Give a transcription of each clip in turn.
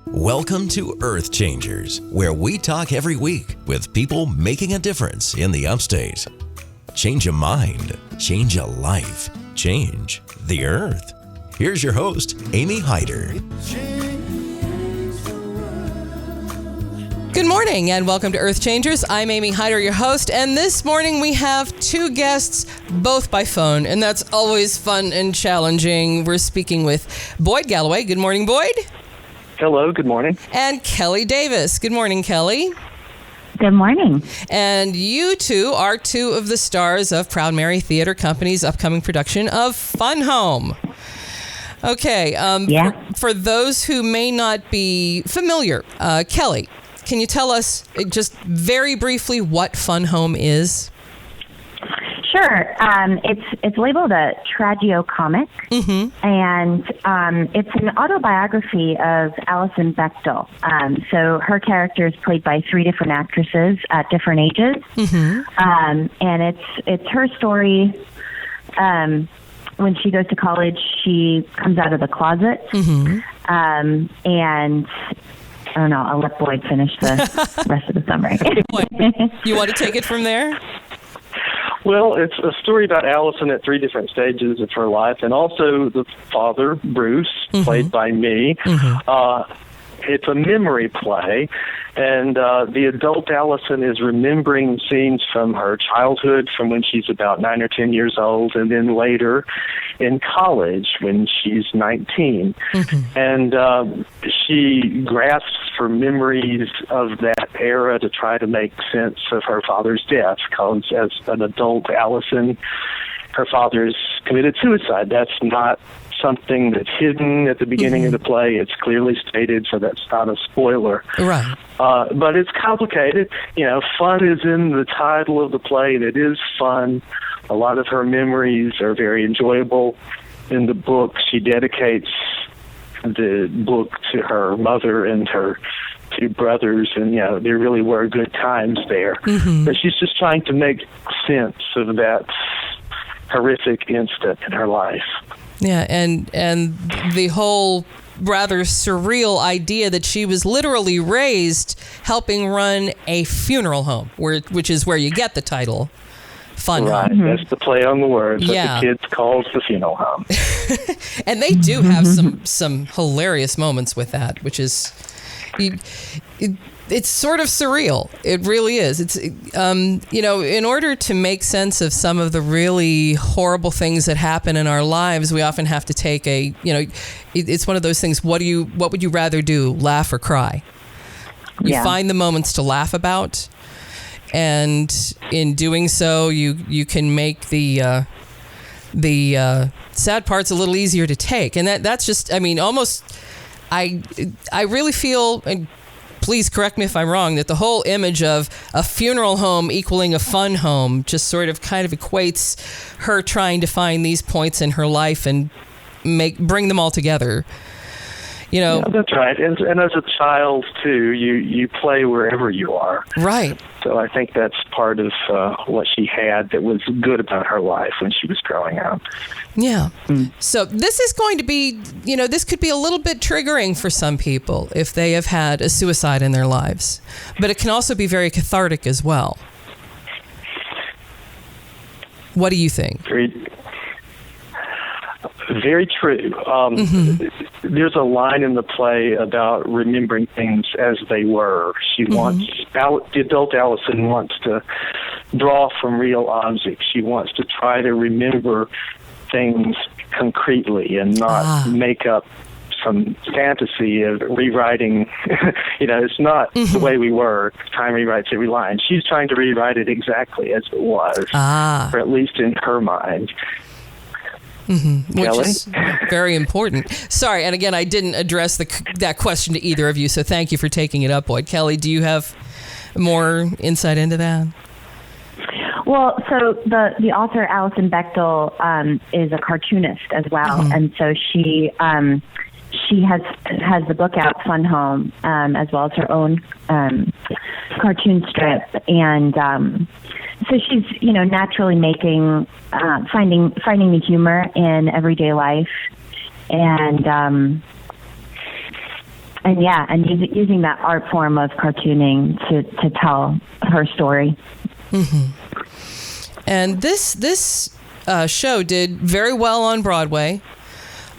Welcome to EarthChangers, where we talk every week with people making a difference in the Upstate. Change a mind, change a life, change the Earth. Here's your host, Amy Hyder. Good morning and welcome to EarthChangers. I'm Amy Hyder, your host, and this morning we have two guests, both by phone, and that's always fun and challenging. We're speaking with Boyd Galloway. Good morning, Boyd. Hello, good morning. And Kelly Davis. Good morning, Kelly. Good morning. And you two are two of the stars of Proud Mary Theater Company's upcoming production of Fun Home. Okay, for those who may not be familiar, Kelly, can you tell us just very briefly what Fun Home is? Sure. It's labeled a tragicomic, and it's an autobiography of Alison Bechdel. So her character is played by three different actresses at different ages, and it's her story. When she goes to college, she comes out of the closet, and I don't know. I'll let Boyd finish the rest of the summary. You want to take it from there? Well, it's a story about Allison at three different stages of her life, and also the father, Bruce, played by me. It's a memory play, and the adult Allison is remembering scenes from her childhood, from when she's about 9 or 10 years old, and then later in college when she's 19. And she grasps for memories of that era to try to make sense of her father's death, because as an adult Allison, her father's committed suicide. That's not something that's hidden at the beginning of the play. It's clearly stated, so that's not a spoiler. Right. But it's complicated. You know, fun is in the title of the play, and it is fun. A lot of her memories are very enjoyable. In the book, she dedicates the book to her mother and her two brothers, and, you know, there really were good times there. But she's just trying to make sense of that horrific instant in her life. Yeah, and the whole rather surreal idea that she was literally raised helping run a funeral home, which is where you get the title Fun Home. Right, that's the play on the words. Yeah. What the kids calls the funeral home. And they do have some hilarious moments with that, which is... It's sort of surreal. It really is. It's, you know, in order to make sense of some of the really horrible things that happen in our lives, we often have to take it's one of those things. What would you rather do? Laugh or cry? You find the moments to laugh about, and in doing so, you can make the sad parts a little easier to take. And that's just, I mean, almost, I really feel, and please correct me if I'm wrong, that the whole image of a funeral home equaling a fun home just sort of kind of equates her trying to find these points in her life and bring them all together. You know, yeah, that's right. And as a child too, you play wherever you are. Right. So I think that's part of what she had that was good about her life when she was growing up. Yeah. So this is going to be, you know, this could be a little bit triggering for some people if they have had a suicide in their lives, but it can also be very cathartic as well. What do you think? Very true. There's a line in the play about remembering things as they were. She wants, the adult Allison wants to draw from real objects. She wants to try to remember things concretely and not make up some fantasy of rewriting. You know, it's not the way we were. Time rewrites every line. She's trying to rewrite it exactly as it was, or at least in her mind. Which is very important. Sorry, and again, I didn't address that question to either of you, so thank you for taking it up, Boyd. Kelly, do you have more insight into that? Well, so the author, Alison Bechdel, is a cartoonist as well, and so she has the book out, Fun Home, as well as her own cartoon strip, and so she's, you know, naturally making, finding the humor in everyday life, and using that art form of cartooning to tell her story. And this show did very well on Broadway.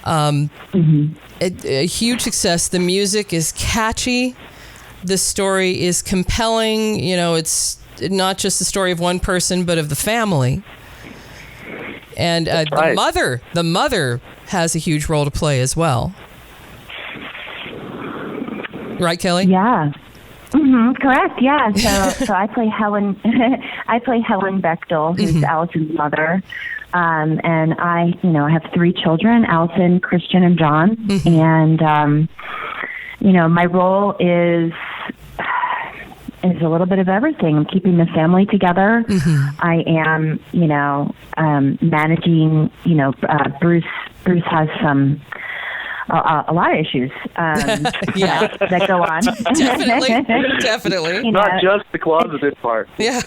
A huge success. The music is catchy. The story is compelling. You know, it's not just the story of one person, but of the family. And the mother has a huge role to play as well. Right, Kelly? Yeah. Correct. Yeah. So I play Helen. I play Helen Bechtel, who's Allison's mother. And I have 3 children: Allison, Christian, and John. And my role is a little bit of everything. I'm keeping the family together. I am, managing. Bruce has some. A lot of issues that go on. Definitely. Not just the closeted part. Yeah.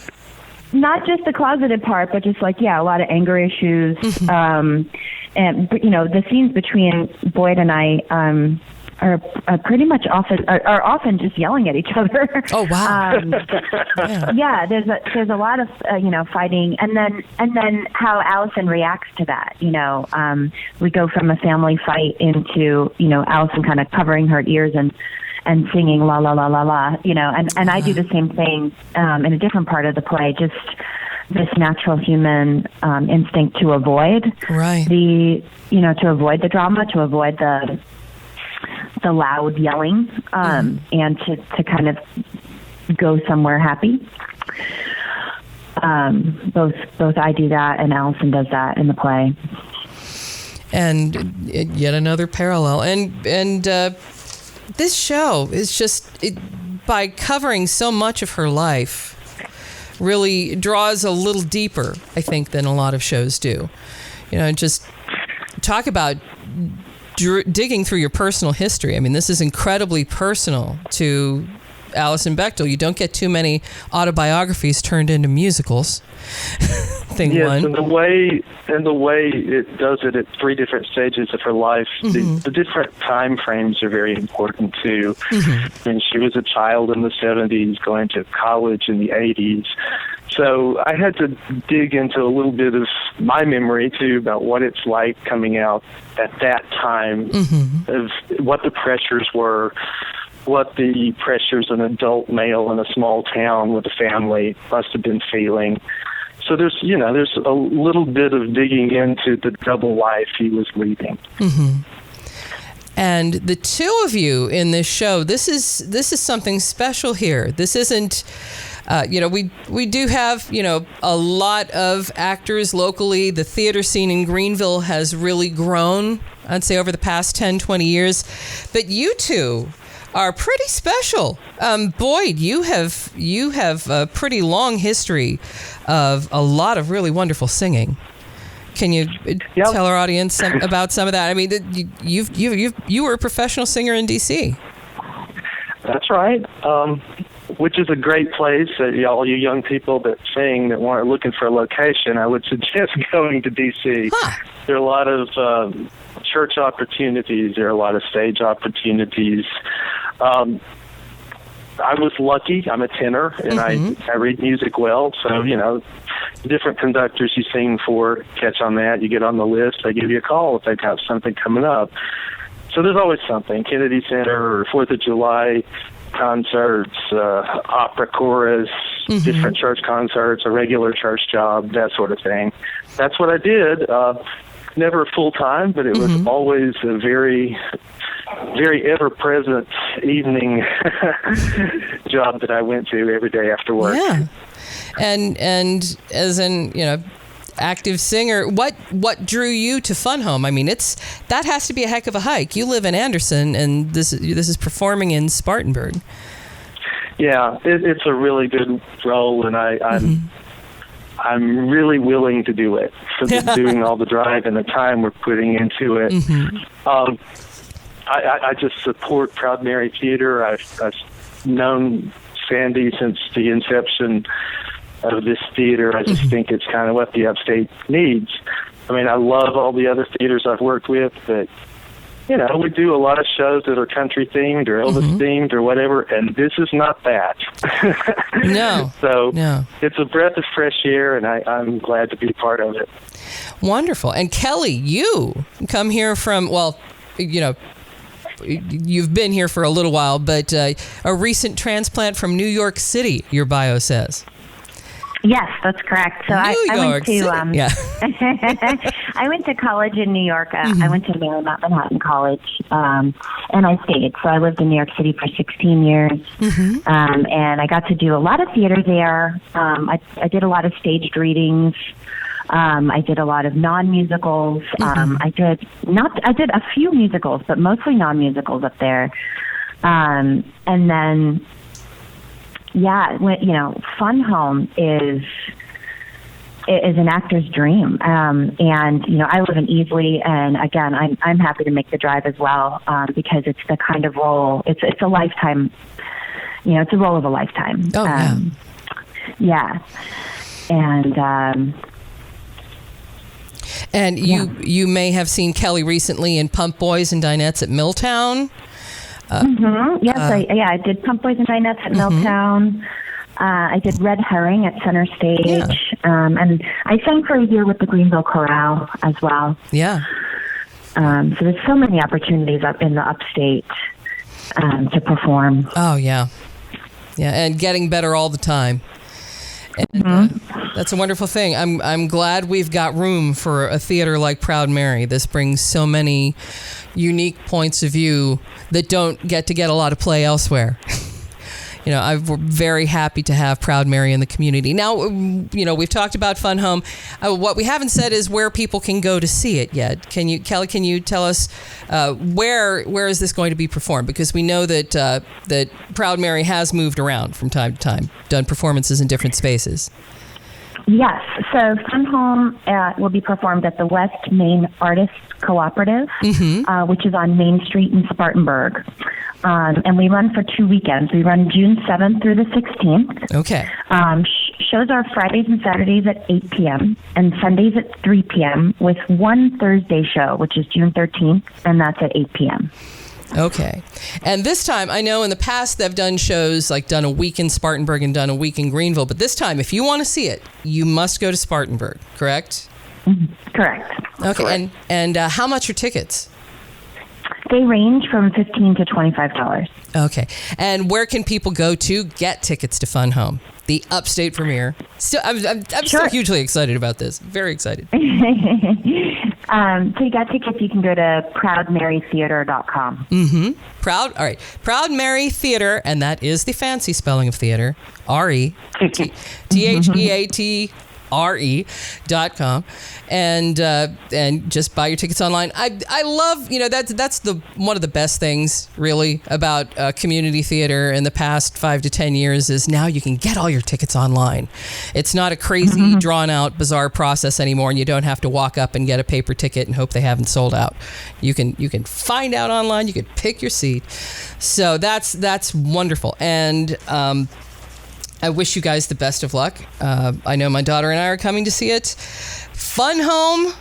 Not just the closeted part, but just a lot of anger issues. And the scenes between Boyd and I are pretty much often just yelling at each other. Oh wow! Yeah, there's a lot of fighting, and then how Allison reacts to that. We go from a family fight into Allison kind of covering her ears and singing la la la la la. And I do the same thing in a different part of the play. Just this natural human instinct to avoid to avoid the drama, to avoid the loud yelling, and to kind of go somewhere happy. Both I do that, and Allison does that in the play. And yet another parallel. And this show is just by covering so much of her life, really draws a little deeper, I think, than a lot of shows do. Just talk about digging through your personal history. I mean, this is incredibly personal to Allison Bechtel. You don't get too many autobiographies turned into musicals. Yes, and the way it does it at 3 different stages of her life, the different time frames are very important too. And she was a child in the 70s, going to college in the 80s. So I had to dig into a little bit of my memory, too, about what it's like coming out at that time, of what the pressures were, what the pressures an adult male in a small town with a family must have been feeling. So there's a little bit of digging into the double life he was leading. And the 2 of you in this show, this is something special here. This isn't... we do have, a lot of actors locally. The theater scene in Greenville has really grown, I'd say, over the past 10, 20 years. But you 2 are pretty special. Boyd, you have a pretty long history of a lot of really wonderful singing. Can you tell our audience about some of that? I mean, you were a professional singer in D.C. That's right. Which is a great place. All you young people that sing that are looking for a location, I would suggest going to D.C. There are a lot of church opportunities. There are a lot of stage opportunities. I was lucky. I'm a tenor, and I read music well. So, different conductors you sing for catch on that. You get on the list. They give you a call if they've got something coming up. So there's always something. Kennedy Center or 4th of July concerts, opera chorus, different church concerts, a regular church job, that sort of thing. That's what I did. Never full-time, but it was always a very, very ever-present evening job that I went to every day after work. Yeah. And as an, active singer, what drew you to Fun Home? I mean, that has to be a heck of a hike. You live in Anderson, and this is performing in Spartanburg. Yeah, it's a really good role, and I'm really willing to do it. So doing all the drive and the time we're putting into it. I just support Proud Mary Theater. I've known Sandy since the inception of this theater. I just think it's kind of what the Upstate needs. I mean, I love all the other theaters I've worked with, but we do a lot of shows that are country themed or Elvis themed or whatever, and this is not that. No. So no. It's a breath of fresh air, and I'm glad to be part of it. Wonderful. And Kelly, you come here from, you've been here for a little while, but a recent transplant from New York City, your bio says. Yes, that's correct. So I went to I went to college in New York. I went to Marymount Manhattan College, and I stayed. So I lived in New York City for 16 years, and I got to do a lot of theater there. I did a lot of staged readings. I did a lot of non-musicals. I did a few musicals, but mostly non-musicals up there. And then. Yeah, Fun Home is an actor's dream, and I live in Easley, and again, I'm happy to make the drive as well because it's the kind of role. It's a lifetime. It's a role of a lifetime. Oh yeah. And you may have seen Kelly recently in Pump Boys and Dinettes at Milltown. Yes, I did Pump Boys and Dinettes at Milltown. I did Red Herring at Center Stage, and I sang for a year with the Greenville Chorale as well. Yeah. So there's so many opportunities up in the Upstate to perform. Oh yeah, and getting better all the time. And, that's a wonderful thing. I'm glad we've got room for a theater like Proud Mary. This brings so many unique points of view that don't get a lot of play elsewhere. I'm very happy to have Proud Mary in the community. Now, we've talked about Fun Home. What we haven't said is where people can go to see it yet. Kelly, can you tell us where is this going to be performed? Because we know that Proud Mary has moved around from time to time, done performances in different spaces. Yes. So Fun Home will be performed at the West Main Artists Cooperative, which is on Main Street in Spartanburg. And we run for 2 weekends. We run June 7th through the 16th. Okay. Shows are Fridays and Saturdays at 8 p.m. and Sundays at 3 p.m. with one Thursday show, which is June 13th, and that's at 8 p.m. Okay. And this time, I know in the past they've done shows, like done a week in Spartanburg and done a week in Greenville. But this time, if you want to see it, you must go to Spartanburg, correct? Correct. Okay. Correct. And how much are tickets? They range from $15 to $25. Okay. And where can people go to get tickets to Fun Home, the Upstate premiere? I'm so hugely excited about this. Very excited. To get tickets, you can go to proudmarytheater.com. All right. Proud Mary Theater, and that is the fancy spelling of theater, RETHEATRE.com, and just buy your tickets online. I love, that's one of the best things really about community theater in the past 5 to 10 years is now you can get all your tickets online. It's not a crazy drawn out bizarre process anymore, and you don't have to walk up and get a paper ticket and hope they haven't sold out. You can find out online. You can pick your seat. So that's wonderful. And I wish you guys the best of luck. I know my daughter and I are coming to see it. Fun Home,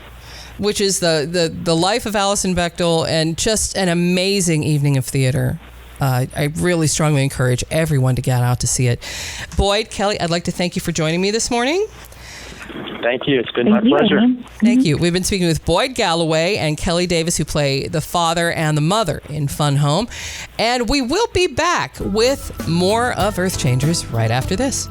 which is the life of Alison Bechdel, and just an amazing evening of theater. I really strongly encourage everyone to get out to see it. Boyd, Kelly, I'd like to thank you for joining me this morning. Thank you. It's been my pleasure. Thank you. We've been speaking with Boyd Galloway and Kelly Davis, who play the father and the mother in Fun Home. And we will be back with more of Earth Changers right after this.